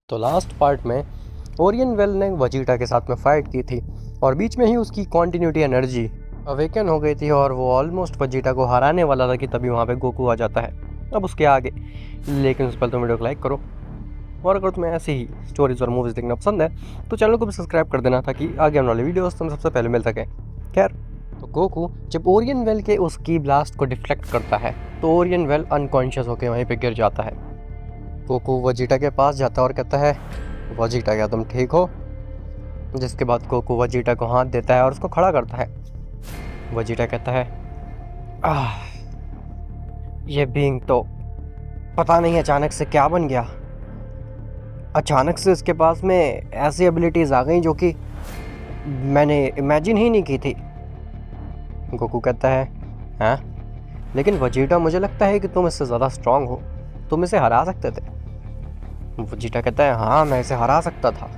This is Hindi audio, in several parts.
तो लास्ट पार्ट में ओरियन वेल ने वजीटा के साथ में फ़ाइट की थी और बीच में ही उसकी कॉन्टिन्यूटी एनर्जी अवेकन हो गई थी और वो ऑलमोस्ट वजीटा को हराने वाला था कि तभी वहाँ पे गोकू आ जाता है अब उसके आगे। लेकिन उससे पहले तुम वीडियो को लाइक करो और अगर तुम्हें ऐसी ही स्टोरीज और मूवीज़ देखना पसंद है तो चैनल को भी सब्सक्राइब कर देना ताकि आगे आने वाले वीडियोस तुम सबसे पहले मिल सकें। खैर, तो गोकू जब ओरियन वेल के उस की ब्लास्ट को डिफ्लेक्ट करता है तो ओरियन वेल अनकॉन्शियस होकर वहीं पे गिर जाता है। गोकू वजीटा के पास जाता है और कहता है, वजीटा क्या तुम ठीक हो? जिसके बाद गोकू वजीटा को हाथ देता है और उसको खड़ा करता है। वजीटा कहता है, आह, ये बीइंग तो पता नहीं अचानक से क्या बन गया। अचानक से इसके पास में ऐसी एबिलिटीज़ आ गई जो कि मैंने इमेजिन ही नहीं की थी। गोकू कहता है, हाँ, लेकिन वजीटा मुझे लगता है कि तुम इससे ज़्यादा स्ट्रांग हो, तुम इसे हरा सकते थे। वजीटा कहता है, हाँ मैं इसे हरा सकता था,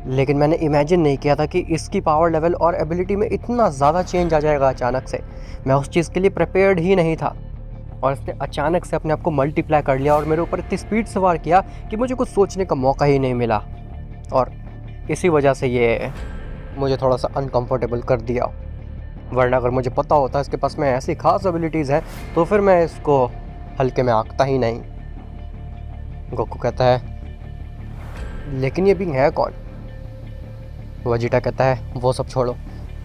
लेकिन मैंने इमेजिन नहीं किया था कि इसकी पावर लेवल और एबिलिटी में इतना ज़्यादा चेंज आ जाएगा अचानक से। मैं उस चीज़ के लिए प्रिपेयर्ड ही नहीं था और इसने अचानक से अपने आप को मल्टीप्लाई कर लिया और मेरे ऊपर इतनी स्पीड से वार किया कि मुझे कुछ सोचने का मौका ही नहीं मिला और इसी वजह से ये मुझे थोड़ा सा अनकंफर्टेबल कर दिया। वरना अगर मुझे पता होता इसके पास में ऐसी खास एबिलिटीज़ हैं तो फिर मैं इसको हल्के में आंकता ही नहीं। गोकू कहता है, लेकिन ये बीइंग है कौन? वजीटा कहता है, वो सब छोड़ो,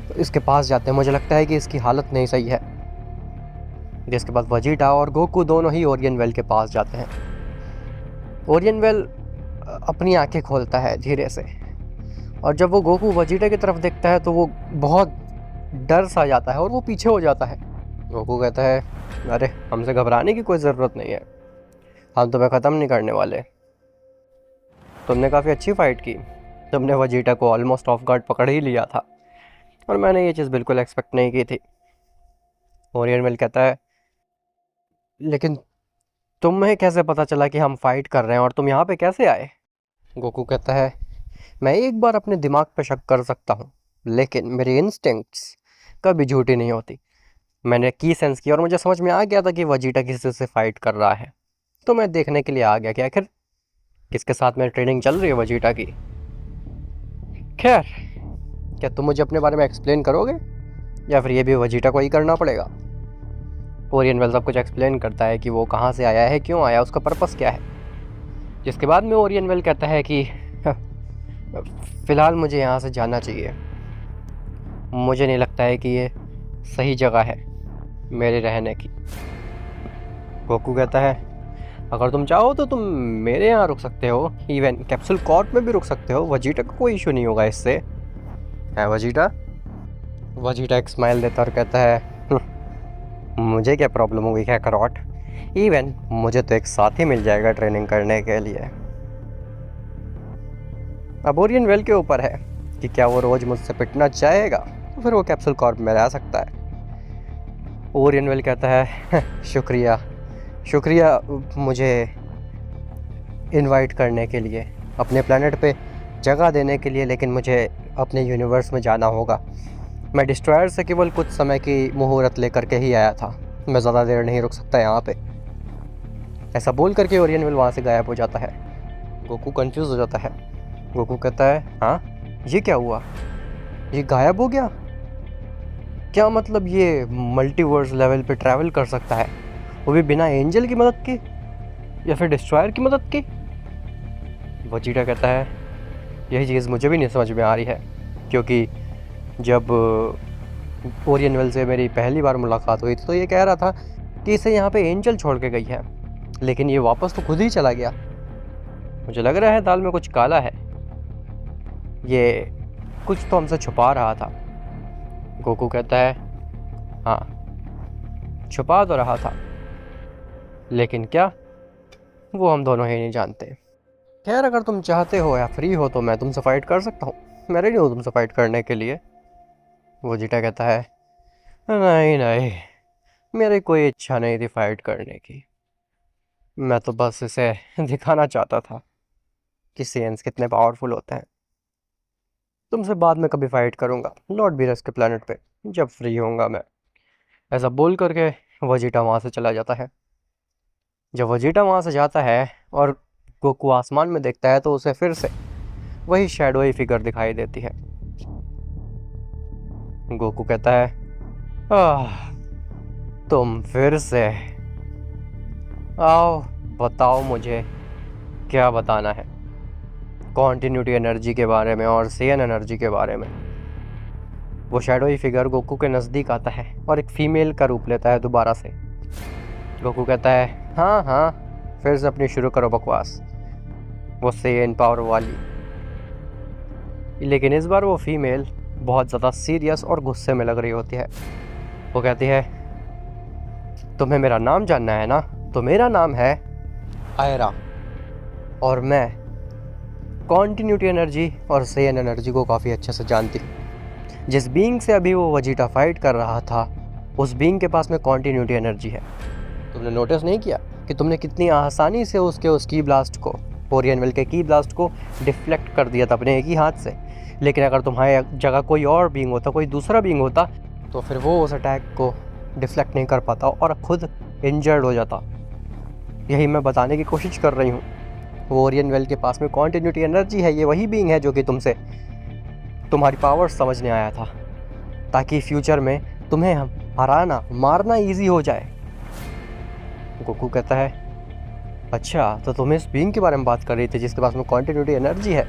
तो इसके पास जाते हैं, मुझे लगता है कि इसकी हालत नहीं सही है। जिसके बाद वजीटा और गोकू दोनों ही ओरियन वेल के पास जाते हैं। ओरियन वेल अपनी आंखें खोलता है धीरे से और जब वो गोकू वजीटा की तरफ देखता है तो वो बहुत डर सा जाता है और वो पीछे हो जाता है। गोकू कहता है, अरे हमसे घबराने की कोई ज़रूरत नहीं है, हम तुम्हें ख़त्म नहीं करने वाले। तुमने काफ़ी अच्छी फ़ाइट की, तुमने वजीटा को ऑलमोस्ट ऑफ गार्ड पकड़ ही लिया था और मैंने ये चीज़ बिल्कुल एक्सपेक्ट नहीं की थी। ओरियन वेल कहता है, लेकिन तुम्हें कैसे पता चला कि हम फाइट कर रहे हैं और तुम यहाँ पे कैसे आए? गोकू कहता है, मैं एक बार अपने दिमाग पे शक कर सकता हूँ, लेकिन मेरी इंस्टिंक्ट्स कभी झूठी नहीं होती। मैंने की सेंस किया और मुझे समझ में आ गया था कि वजीटा किसी से फाइट कर रहा है, तो मैं देखने के लिए आ गया कि आखिर किसके साथ में ट्रेनिंग चल रही है वजीटा की। खैर, क्या तुम मुझे अपने बारे में एक्सप्लेन करोगे या फिर ये भी वजीटा को ही करना पड़ेगा? ओरियन वेल सब कुछ एक्सप्लेन करता है कि वो कहाँ से आया है, क्यों आया, उसका पर्पस क्या है। जिसके बाद में ओरियन वेल कहता है कि फ़िलहाल मुझे यहाँ से जाना चाहिए, मुझे नहीं लगता है कि ये सही जगह है मेरे रहने की। गोकू कहता है, अगर तुम चाहो तो तुम मेरे यहाँ रुक सकते हो, इवन कैप्सूल कॉर्प में भी रुक सकते हो, वजीटा को कोई इशू नहीं होगा इससे। है वजीटा? वजीटा एक स्माइल देता और कहता है, मुझे क्या प्रॉब्लम होगी क्या करॉट, इवन मुझे तो एक साथी मिल जाएगा ट्रेनिंग करने के लिए। अब ओरियन वेल के ऊपर है कि क्या वो रोज़ मुझसे पिटना चाहेगा तो फिर वो कैप्सूल कॉर्प में रह सकता है। ओरियन वेल कहता है, शुक्रिया शुक्रिया मुझे इनवाइट करने के लिए, अपने प्लेनेट पे जगह देने के लिए, लेकिन मुझे अपने यूनिवर्स में जाना होगा। मैं डिस्ट्रॉयर से केवल कुछ समय की मुहूर्त लेकर के ही आया था, मैं ज़्यादा देर नहीं रुक सकता यहाँ पे। ऐसा बोल करके ओरियन वेल वहाँ से गायब हो जाता है। गोकू कंफ्यूज हो जाता है। गोकू कहता है, हाँ ये क्या हुआ, ये गायब हो गया? क्या मतलब ये मल्टीवर्स लेवल पे ट्रैवल कर सकता है, वो भी बिना एंजल की मदद के या फिर डिस्ट्रॉयर की मदद के? वजीटा कहता है, यही चीज़ मुझे भी नहीं समझ में आ रही है, क्योंकि जब ओरियन वेल से मेरी पहली बार मुलाकात हुई थी तो ये कह रहा था कि इसे यहाँ पे एंजल छोड़ के गई है, लेकिन ये वापस तो खुद ही चला गया। मुझे लग रहा है दाल में कुछ काला है, ये कुछ तो हमसे छुपा रहा था। गोकू कहता है, हाँ छुपा तो रहा था, लेकिन क्या, वो हम दोनों ही नहीं जानते। खैर, अगर तुम चाहते हो या फ्री हो तो मैं तुमसे फाइट कर सकता हूँ, मैं रेडी हूँ तुमसे फाइट करने के लिए। वो जीटा कहता है, नहीं नहीं, मेरी कोई इच्छा नहीं थी फाइट करने की, मैं तो बस इसे दिखाना चाहता था कि सेंस कितने पावरफुल होते हैं। तुमसे बाद में कभी फाइट करूँगा लॉर्ड बीरस के प्लेनेट पे, जब फ्री होऊंगा मैं। ऐसा बोल करके वजीटा वहाँ से चला जाता है। जब वजीटा वहाँ से जाता है और गोकू आसमान में देखता है तो उसे फिर से वही शैडोई फिगर दिखाई देती है। गोकू कहता है, आह, तुम फिर से आओ, बताओ मुझे क्या बताना है कॉन्टिन्यूटी एनर्जी के बारे में और सेयन एनर्जी के बारे में। वो शैडोई फिगर गोकू के नज़दीक आता है और एक फीमेल का रूप लेता है दोबारा से। गोकू कहता है, हाँ हाँ, फिर से अपनी शुरू करो बकवास, वो सेयन पावर वाली। लेकिन इस बार वो फीमेल बहुत ज़्यादा सीरियस और गुस्से में लग रही होती है। वो कहती है, तुम्हें मेरा नाम जानना है ना, तो मेरा नाम है आयरा और मैं कॉन्टिन्यूटी एनर्जी और सेयन एनर्जी को काफ़ी अच्छे से जानती हूँ। जिस बीइंग से अभी वो वजीटा फाइट कर रहा था, उस बीइंग के पास में कॉन्टिन्यूटी एनर्जी है। तुमने नोटिस नहीं किया कि तुमने कितनी आसानी से उस की ब्लास्ट को, ओरियन के की ब्लास्ट को डिफ्लेक्ट कर दिया था अपने एक ही हाथ से। लेकिन अगर तुम्हारी जगह कोई और बीइंग होता, कोई दूसरा बीइंग होता, तो फिर वो उस अटैक को डिफ्लेक्ट नहीं कर पाता और खुद इंजर्ड हो जाता। यही मैं बताने की कोशिश कर रही हूँ। वो ओरियन वेल के पास में कॉन्टिन्यूटी एनर्जी है। ये वही बीइंग है जो कि तुमसे तुम्हारी पावर समझने आया था, ताकि फ्यूचर में तुम्हें हराना, मारना इजी हो जाए। गोकू कहता है, अच्छा, तो तुम इस बीइंग के बारे में बात कर रही थी जिसके पास में कॉन्टिन्यूटी एनर्जी है।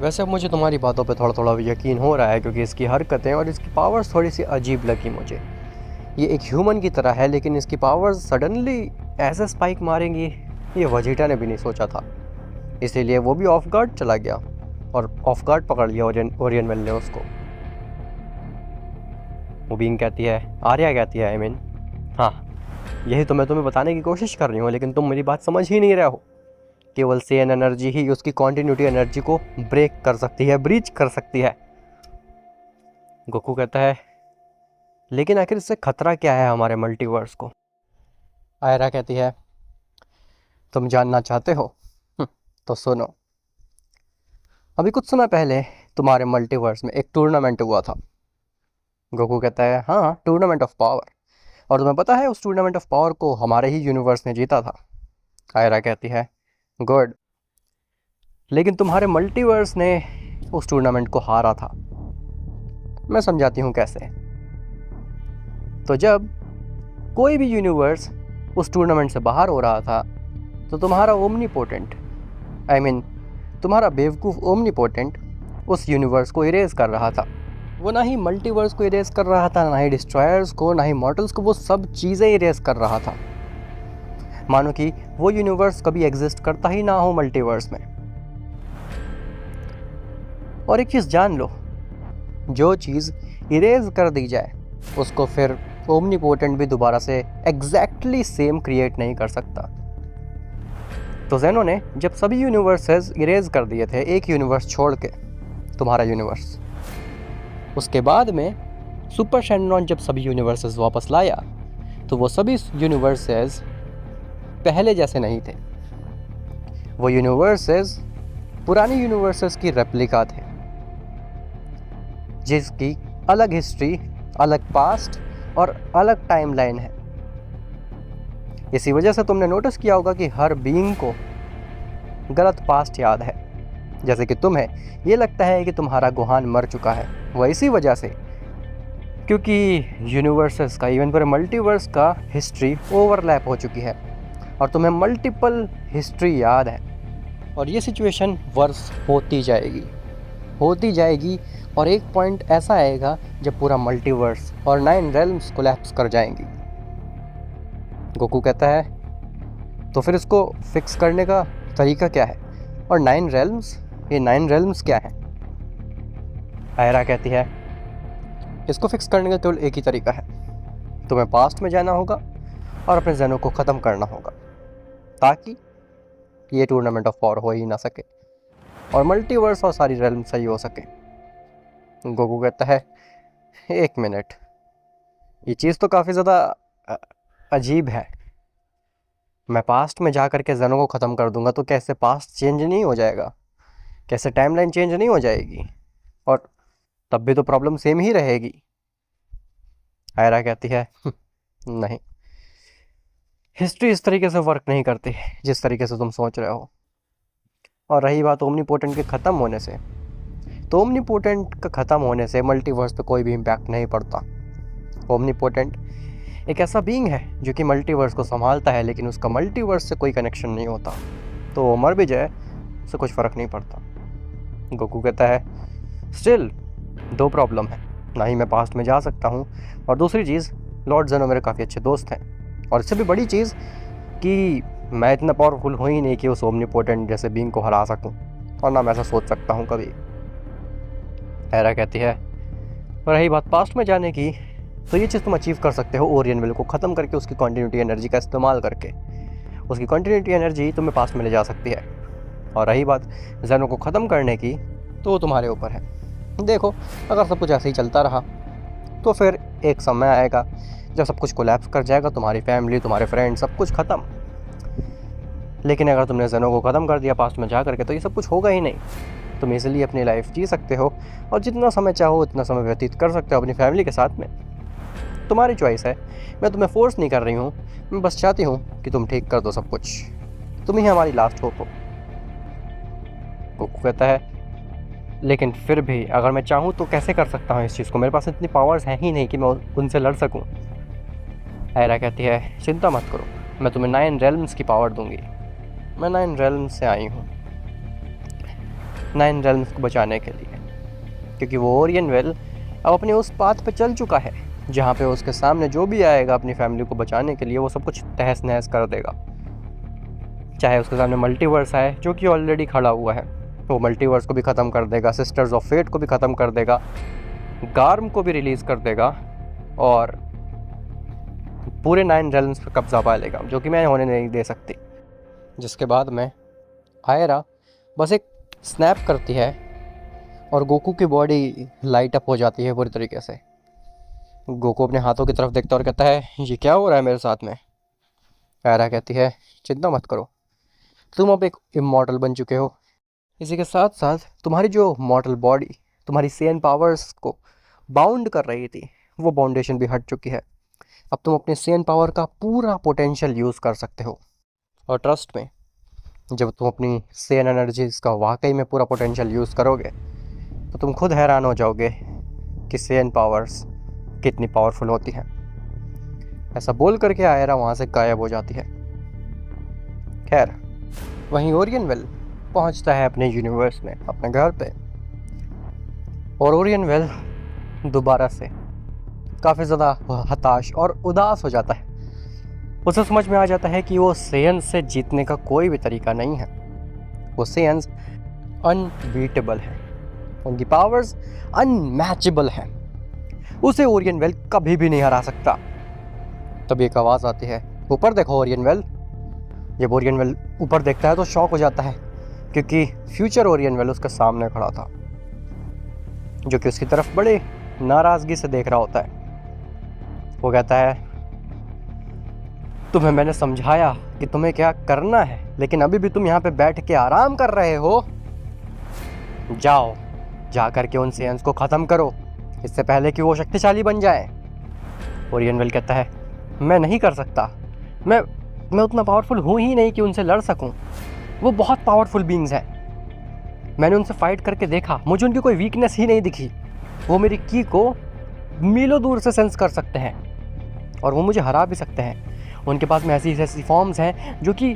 वैसे अब मुझे तुम्हारी बातों पे थोड़ा थोड़ा यकीन हो रहा है, क्योंकि इसकी हरकतें और इसकी पावर्स थोड़ी सी अजीब लगी मुझे। ये एक ह्यूमन की तरह है, लेकिन इसकी पावर्स सडनली ऐसे स्पाइक मारेंगी, ये वजीटा ने भी नहीं सोचा था। इसीलिए वो भी ऑफ गार्ड चला गया और ऑफ गार्ड पकड़ लिया ओरियन वेल ने उसको। वो बीइंग कहती है, आर्या कहती है, आई मीन, हाँ, यही तो मैं तुम्हें बताने की कोशिश कर रही हूँ, लेकिन तुम मेरी बात समझ ही नहीं रहे हो। केवल सेयन एनर्जी ही उसकी कॉन्टिन्यूटी एनर्जी को ब्रेक कर सकती है, ब्रीच कर सकती है। गोकू कहता है, लेकिन आखिर इससे खतरा क्या है हमारे मल्टीवर्स को? आयरा कहती है, तुम जानना चाहते हो? तो सुनो। अभी कुछ समय पहले तुम्हारे मल्टीवर्स में एक टूर्नामेंट हुआ था। गोकू कहता है, हाँ, टूर्नामेंट ऑफ पावर। और तुम्हें पता है उस टूर्नामेंट ऑफ पावर को हमारे ही यूनिवर्स ने जीता था। आयरा कहती है, गुड, लेकिन तुम्हारे मल्टीवर्स ने उस टूर्नामेंट को हारा था। मैं समझाती हूँ कैसे। तो जब कोई भी यूनिवर्स उस टूर्नामेंट से बाहर हो रहा था, तो तुम्हारा ओमनीपोटेंट, आई मीन तुम्हारा बेवकूफ़ ओमनीपोटेंट उस यूनिवर्स को इरेज कर रहा था। वो ना ही मल्टीवर्स को इरेज कर रहा था, ना ही डिस्ट्रॉयर्स को, ना ही मॉर्टल्स को, वो सब चीज़ें इरेज कर रहा था, मानो कि वो यूनिवर्स कभी एग्जिस्ट करता ही ना हो मल्टीवर्स में। और एक चीज़ जान लो, जो चीज़ इरेज कर दी जाए उसको फिर ओमनीपोटेंट भी दोबारा से एग्जैक्टली सेम क्रिएट नहीं कर सकता। तो ज़ेनो ने जब सभी यूनिवर्सेस इरेज कर दिए थे, एक यूनिवर्स छोड़ के, तुम्हारा यूनिवर्स, उसके बाद में सुपर शेनरॉन जब सभी यूनिवर्सेस वापस लाया, तो वो सभी यूनिवर्सेस पहले जैसे नहीं थे। वो यूनिवर्सेस पुरानी यूनिवर्सेस की रेप्लिका थे, जिसकी अलग हिस्ट्री, अलग पास्ट और अलग टाइमलाइन है। इसी वजह से तुमने नोटिस किया होगा कि हर बीइंग को गलत पास्ट याद है। जैसे कि तुम्हें ये लगता है कि तुम्हारा गुहान मर चुका है, वह इसी वजह से, क्योंकि यूनिवर्सेस का, इवन पूरे मल्टीवर्स का हिस्ट्री ओवरलैप हो चुकी है और तुम्हें मल्टीपल हिस्ट्री याद है। और ये सिचुएशन वर्स होती जाएगी और एक पॉइंट ऐसा आएगा जब पूरा मल्टीवर्स और 9 रेल्म्स कोलैप्स कर जाएंगी। गोकू कहता है, तो फिर इसको फिक्स करने का तरीका क्या है? और 9 रेल्म्स, ये 9 रेल्म्स क्या है? आयरा कहती है, इसको फिक्स करने का केवल एक ही तरीका है, तुम्हें पास्ट में जाना होगा और अपने ज़ेनो को ख़त्म करना होगा, ताकि ये टूर्नामेंट ऑफ पावर हो ही ना सके और मल्टीवर्स और सारी रेल्म सही हो सके। गोकू कहता है, एक मिनट, ये चीज़ तो काफ़ी ज़्यादा अजीब है। मैं पास्ट में जा कर के ज़ेनो को ख़त्म कर दूंगा तो कैसे पास्ट चेंज नहीं हो जाएगा? कैसे टाइमलाइन चेंज नहीं हो जाएगी? और तब भी तो प्रॉब्लम सेम ही रहेगी। आयरा कहती है, नहीं, हिस्ट्री इस तरीके से वर्क नहीं करती जिस तरीके से तुम सोच रहे हो। और रही बात ओमनीपोटेंट के ख़त्म होने से, तो ओमनीपोटेंट का ख़त्म होने से मल्टीवर्स पे कोई भी इम्पैक्ट नहीं पड़ता। ओमनीपोटेंट एक ऐसा बीइंग है जो कि मल्टीवर्स को संभालता है, लेकिन उसका मल्टीवर्स से कोई कनेक्शन नहीं होता, तो वो मर भी जाए उससे कुछ फ़र्क नहीं पड़ता। गोकू कहता है स्टिल दो प्रॉब्लम है, ना ही मैं पास्ट में जा सकता हूँ, और दूसरी चीज़ लॉर्ड ज़ेनो मेरे काफ़ी अच्छे दोस्त हैं, और इससे भी बड़ी चीज़ कि मैं इतना पावरफुल हूँ ही नहीं कि उस ओमनीपोटेंट जैसे बीइंग को हरा सकूँ, और ना मैं ऐसा सोच सकता हूँ कभी। एरा कहती है और रही बात पास्ट में जाने की, तो ये चीज़ तुम अचीव कर सकते हो ओरियन विल को ख़त्म करके, उसकी कॉन्टीन्यूटी एनर्जी का इस्तेमाल करके। उसकी कॉन्टीन्यूटी एनर्जी तुम्हें पास्ट में ले जा सकती है। और रही बात ज़ेनो को ख़त्म करने की, तो वो तुम्हारे ऊपर है। देखो अगर सब कुछ ऐसे ही चलता रहा तो फिर एक समय आएगा जब सब कुछ कोलैप्स कर जाएगा, तुम्हारी फैमिली, तुम्हारे फ्रेंड, सब कुछ ख़त्म। लेकिन अगर तुमने ज़ेनो को ख़त्म कर दिया पास्ट में जा करके, तो ये सब कुछ होगा ही नहीं। तुम इजीली अपनी लाइफ जी सकते हो और जितना समय चाहो उतना समय व्यतीत कर सकते हो अपनी फैमिली के साथ में। तुम्हारी चॉइस है, मैं तुम्हें फोर्स नहीं कर रही हूँ, मैं बस चाहती हूँ कि तुम ठीक कर दो सब कुछ। तुम ही हमारी लास्ट होप हो। गोकू कहता है लेकिन फिर भी अगर मैं चाहूँ तो कैसे कर सकता हूँ इस चीज़ को, मेरे पास इतनी पावर्स हैं ही नहीं कि मैं उनसे लड़ सकूँ। एरा कहती है चिंता मत करो, मैं तुम्हें 9 रेल्म्स की पावर दूंगी। मैं 9 रेल्म्स से आई हूँ 9 रेल्म्स को बचाने के लिए, क्योंकि वो ओरियन वेल अब अपने उस पाथ पे चल चुका है जहाँ पे उसके सामने जो भी आएगा अपनी फैमिली को बचाने के लिए, वो सब कुछ तहस नहस कर देगा। चाहे उसके सामने मल्टीवर्स आए जो कि ऑलरेडी खड़ा हुआ है, वो मल्टीवर्स को भी ख़त्म कर देगा, सिस्टर्स ऑफ फेट को भी ख़त्म कर देगा, गार्म को भी रिलीज़ कर देगा, और पूरे 9 रेल्म्स पर कब्जा पा लेगा, जो कि मैं होने नहीं दे सकती। जिसके बाद में आयरा बस एक स्नैप करती है और गोकू की बॉडी लाइट अप हो जाती है पूरी तरीके से। गोकू अपने हाथों की तरफ देखता है और कहता है ये क्या हो रहा है मेरे साथ में। आयरा कहती है चिंता मत करो, तुम अब एक इमॉर्टल बन चुके हो। इसी के साथ साथ तुम्हारी जो मॉर्टल बॉडी तुम्हारी सेन पावर्स को बाउंड कर रही थी, वो बाउंडेशन भी हट चुकी है। अब तुम अपने सेन पावर का पूरा पोटेंशियल यूज़ कर सकते हो। और ट्रस्ट में, जब तुम अपनी सेन एनर्जीज का वाकई में पूरा पोटेंशियल यूज़ करोगे, तो तुम खुद हैरान हो जाओगे कि सेन पावर्स कितनी पावरफुल होती हैं। ऐसा बोल करके आयरा वहाँ से गायब हो जाती है। खैर, वहीं ओरियन वेल पहुँचता है अपने यूनिवर्स में, अपने घर पे, और ओरियन वेल दोबारा से काफ़ी ज़्यादा हताश और उदास हो जाता है। उसे समझ में आ जाता है कि वो सेयंस से जीतने का कोई भी तरीका नहीं है। वो सेयंस अनबीटेबल है, उनकी पावर्स अनमैचेबल हैं, उसे ओरियन वेल कभी भी नहीं हरा सकता। तब एक आवाज़ आती है ऊपर देखो ओरियन वेल। जब ओरियन वेल ऊपर देखता है तो शॉक हो जाता है, क्योंकि फ्यूचर ओरियन वेल उसके सामने खड़ा था, जो कि उसकी तरफ बड़े नाराज़गी से देख रहा होता है। वो कहता है तुम्हें मैंने समझाया कि तुम्हें क्या करना है, लेकिन अभी भी तुम यहाँ पे बैठ के आराम कर रहे हो। जाओ, जा करके उन सेयंस को ख़त्म करो इससे पहले कि वो शक्तिशाली बन जाए। ओरियन वेल कहता है मैं नहीं कर सकता, मैं उतना पावरफुल हूँ ही नहीं कि उनसे लड़ सकूँ। वो बहुत पावरफुल बीइंग्स हैं, मैंने उनसे फाइट करके देखा, मुझे उनकी कोई वीकनेस ही नहीं दिखी। वो मेरी की को मीलों दूर से सेंस कर सकते हैं और वो मुझे हरा भी सकते हैं। उनके पास में ऐसी ऐसी फॉर्म्स हैं जो कि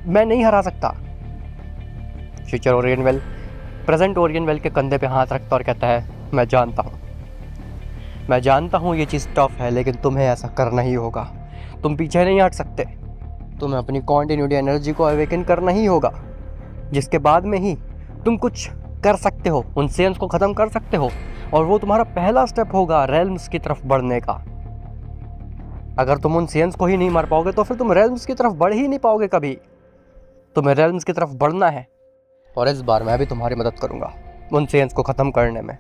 मैं नहीं हरा सकता। Future Orion well present Orion well के कंधे पे हाथ रखता और कहता है मैं जानता हूँ ये चीज़ टफ है, लेकिन तुम्हें ऐसा करना ही होगा। तुम पीछे नहीं हट सकते, तुम्हें अपनी कॉन्टिन्यूटी एनर्जी को अवेकन करना ही होगा, जिसके बाद में ही तुम कुछ कर सकते हो, उन सेंस को ख़त्म कर सकते हो, और वो तुम्हारा पहला स्टेप होगा रेल्म्स की तरफ बढ़ने का। अगर तुम उन सेंस को ही नहीं मार पाओगे तो फिर तुम रेल्म्स की तरफ बढ़ ही नहीं पाओगे कभी। तुम्हें रेल्म्स की तरफ बढ़ना है, और इस बार मैं भी तुम्हारी मदद करूँगा उन सेंस को ख़त्म करने में,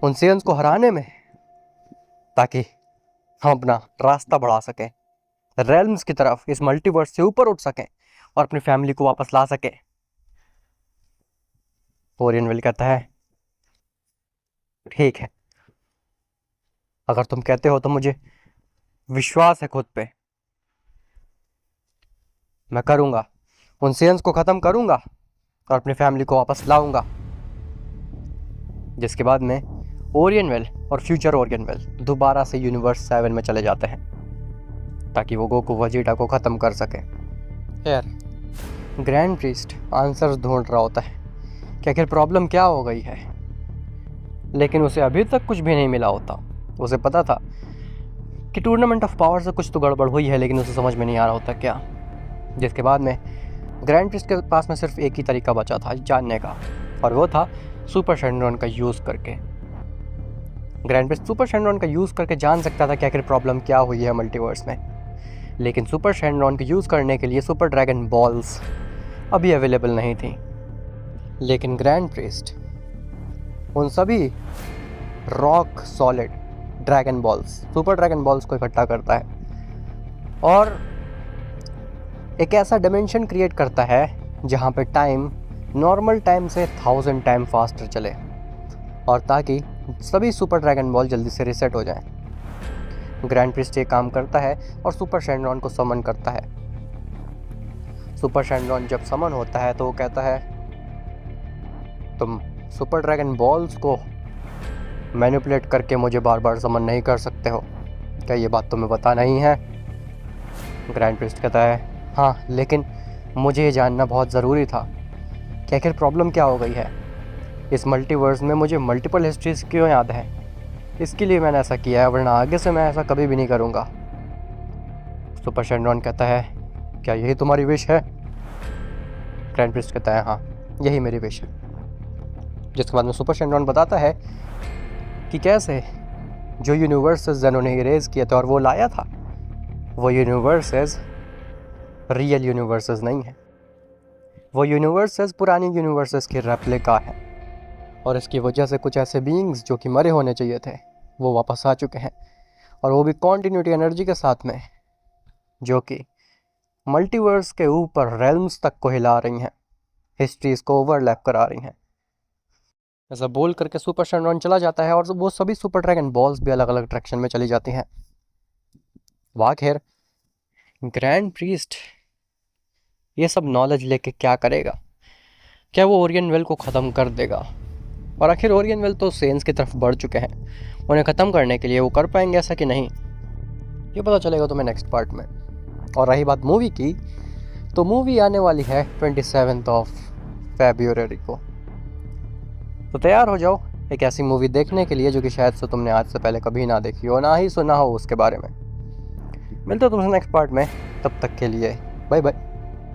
उन सेंस को हराने में, ताकि हम अपना रास्ता बढ़ा सकें रेल्म्स की तरफ, इस मल्टीवर्स से ऊपर उठ सकें और अपनी फैमिली को वापस ला सकें। ओरियन वेल कहता है ठीक है, अगर तुम कहते हो तो मुझे विश्वास है खुद पे, मैं करूँगा, उन सेंस को ख़त्म करूँगा और अपनी फैमिली को वापस लाऊंगा। जिसके बाद में ओरियन वेल और फ्यूचर ओरियन वेल दोबारा से यूनिवर्स 7 में चले जाते हैं ताकि वो गोकू वेजिटा को ख़त्म कर सके। खैर ग्रैंड प्रीस्ट आंसर्स ढूंढ रहा होता है कि आखिर प्रॉब्लम क्या हो गई है, लेकिन उसे अभी तक कुछ भी नहीं मिला होता। उसे पता था कि टूर्नामेंट ऑफ पावर से कुछ तो गड़बड़ हुई है, लेकिन उसे समझ में नहीं आ रहा होता क्या। जिसके बाद में ग्रैंड प्रीस्ट के पास में सिर्फ एक ही तरीका बचा था जानने का, और वो था सुपर शेंड्रॉन का यूज़ करके। ग्रैंड प्रीस्ट सुपर शेंड्रॉन का यूज़ करके जान सकता था कि आखिर प्रॉब्लम क्या हुई है मल्टीवर्स में, लेकिन सुपर शेंड्रॉन को यूज़ करने के लिए सुपर ड्रैगन बॉल्स अभी अवेलेबल नहीं थी। लेकिन ग्रैंड प्रीस्ट उन सभी rock solid dragon balls, super dragon balls को इकट्ठा करता है और एक ऐसा डिमेंशन क्रिएट करता है जहाँ पे टाइम नॉर्मल टाइम से 1000 टाइम फास्टर चले, और ताकि सभी सुपर ड्रैगन बॉल जल्दी से रिसेट हो जाएं। ग्रैंड प्रीस्ट ये काम करता है और सुपर शेंड्रॉन को समन करता है। सुपर शेंड्रॉन जब समन होता है तो वो कहता है, तुम सुपर ड्रैगन बॉल्स को मैनिपुलेट करके मुझे बार बार समन नहीं कर सकते हो, क्या ये बात तुम्हें पता नहीं है? ग्रैंड प्रीस्ट कहता है, हाँ, लेकिन मुझे ये जानना बहुत ज़रूरी था कि आखिर प्रॉब्लम क्या हो गई है। इस मल्टीवर्स में मुझे मल्टीपल हिस्ट्रीज क्यों याद है, इसके लिए मैंने ऐसा किया है, वरना आगे से मैं ऐसा कभी भी नहीं करूँगा। सुपर शेंड्रॉन कहता है, क्या यही तुम्हारी विश है? ग्रैंड प्रीस्ट कहता है, हाँ, यही मेरी विश है। जिसके बाद में सुपर शेंड्रॉन बताता है कि कैसे जो यूनिवर्सेस जिन्होंने इरेज किए थे और वो लाया था, वो यूनिवर्सेस रियल यूनिवर्सेस नहीं है, वो यूनिवर्सेस पुरानी यूनिवर्सेस की रेप्लिका है। और इसकी वजह से कुछ ऐसे बीइंग्स जो कि मरे होने चाहिए थे वो वापस आ चुके हैं, और वो भी कॉन्टिन्यूटी एनर्जी के साथ में, जो कि मल्टीवर्स के ऊपर रेल्म्स तक को हिला रही हैं, हिस्ट्रीज को ओवरलैप करा रही हैं। ऐसा बोल करके सुपर शेंड्रॉन चला जाता है और वो सभी सुपर ड्रैगन बॉल्स भी अलग अलग डायरेक्शन में चली जाती हैं। वाखैर ग्रैंड प्रीस्ट ये सब नॉलेज लेके क्या करेगा? क्या वो ओरियन वेल को ख़त्म कर देगा? और आखिर ओरियन वेल तो सेंस की तरफ बढ़ चुके हैं, उन्हें ख़त्म करने के लिए वो कर पाएंगे ऐसा कि नहीं, ये पता चलेगा तुम्हें नेक्स्ट पार्ट में। और रही बात मूवी की, तो मूवी आने वाली है 27 फरवरी को। तो तैयार हो जाओ एक ऐसी मूवी देखने के लिए जो कि शायद से तुमने आज से पहले कभी ना देखी हो, ना ही सुना हो उसके बारे में। मिलते हो तुमसे नेक्स्ट पार्ट में, तब तक के लिए बाय बाय।